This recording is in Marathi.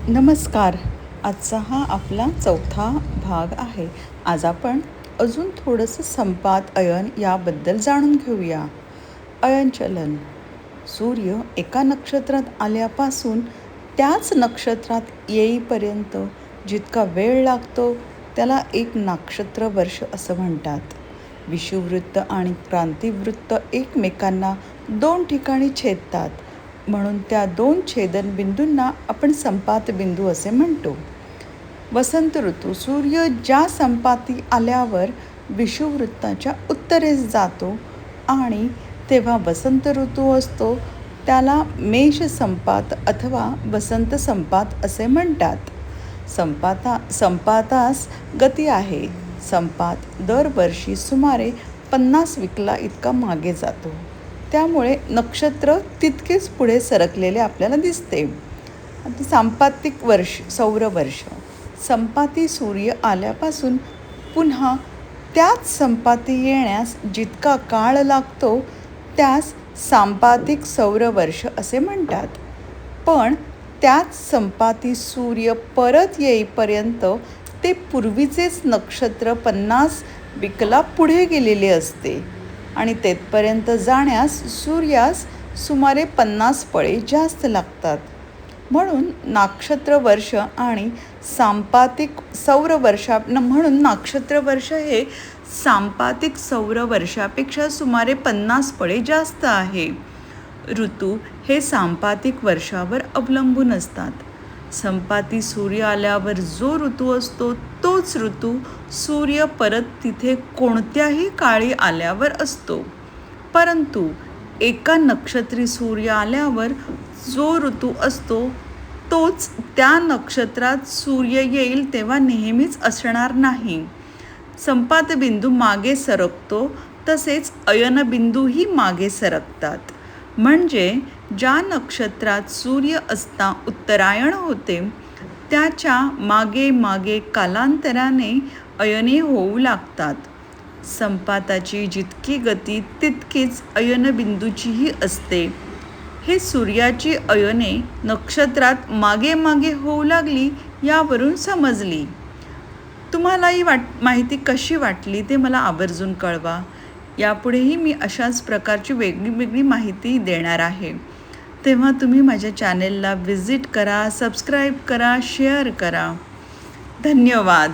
नमस्कार. आजचा हा आपला चौथा भाग आहे. आज आपण अजून थोडंसं संपात अयन याबद्दल जाणून घेऊया. अयनचलन. सूर्य एका नक्षत्रात आल्यापासून त्याच नक्षत्रात येईपर्यंत जितका वेळ लागतो त्याला एक नक्षत्र वर्ष असं म्हणतात. विषुववृत्त आणि क्रांतिवृत्त एकमेकांना 2 ठिकाणी छेदतात, म्हणून त्या 2 छेदनबिंदूंना आपण संपात बिंदू असे म्हणतो. वसंत ऋतू. सूर्य ज्या संपाती आल्यावर विषुववृत्ताच्या उत्तरेस जातो आणि तेव्हा वसंत ऋतू असतो, त्याला मेष संपात अथवा वसंत संपात असे म्हणतात. संपातास गती आहे. संपात दरवर्षी सुमारे 50 विकला इतका मागे जातो, त्यामुळे नक्षत्र तितकेच पुढे सरकलेले आपल्याला दिसते. आता सांपातिक वर्ष, सौरवर्ष. संपाती सूर्य आल्यापासून पुन्हा त्याच संपाती येण्यास जितका काळ लागतो त्यास सांपातिक सौरवर्ष असे म्हणतात. पण त्याच संपाती सूर्य परत येईपर्यंत ते पूर्वीचेच नक्षत्र 50 विकला पुढे गेलेले असते आणि तेथपर्यंत जाण्यास सूर्यास सुमारे 50 पळे जास्त लागतात. म्हणून नक्षत्रवर्ष आणि सांपातिक सौरवर्षा म्हणून नक्षत्रवर्ष हे सांपातिक सौरवर्षापेक्षा सुमारे 50 पळे जास्त आहे. ऋतू हे सांपातिक वर्षावर अवलंबून असतात. संपाती सूर्य आल्यावर जो ऋतू असतो तोच ऋतू सूर्य परत तिथे कोणत्याही काळी आल्यावर असतो. परंतु एका नक्षत्री सूर्य आल्यावर जो ऋतू असतो तोच त्या नक्षत्रात सूर्य येईल तेव्हा नेहमीच असणार नाही. संपातबिंदू मागे सरकतो, तसेच अयनबिंदूही मागे सरकतात. म्हणजे ज्या नक्षत्रात सूर्य असता उत्तरायण होते त्याच्या मागे मागे कालांतराने अयने होऊ लागतात. संपाताची जितकी गती तितकीच अयनबिंदूचीही असते. हे सूर्याची अयने नक्षत्रात मागे मागे होऊ लागली यावरून समजली. तुम्हाला ही माहिती कशी वाटली ते मला आवर्जून कळवा. यापुढेही मी अशाच प्रकारची वेगळी माहिती देणार आहे. तेव्हा तुम्ही माझ्या चॅनेलला व्हिजिट करा, सबस्क्राईब करा, शेअर करा. धन्यवाद.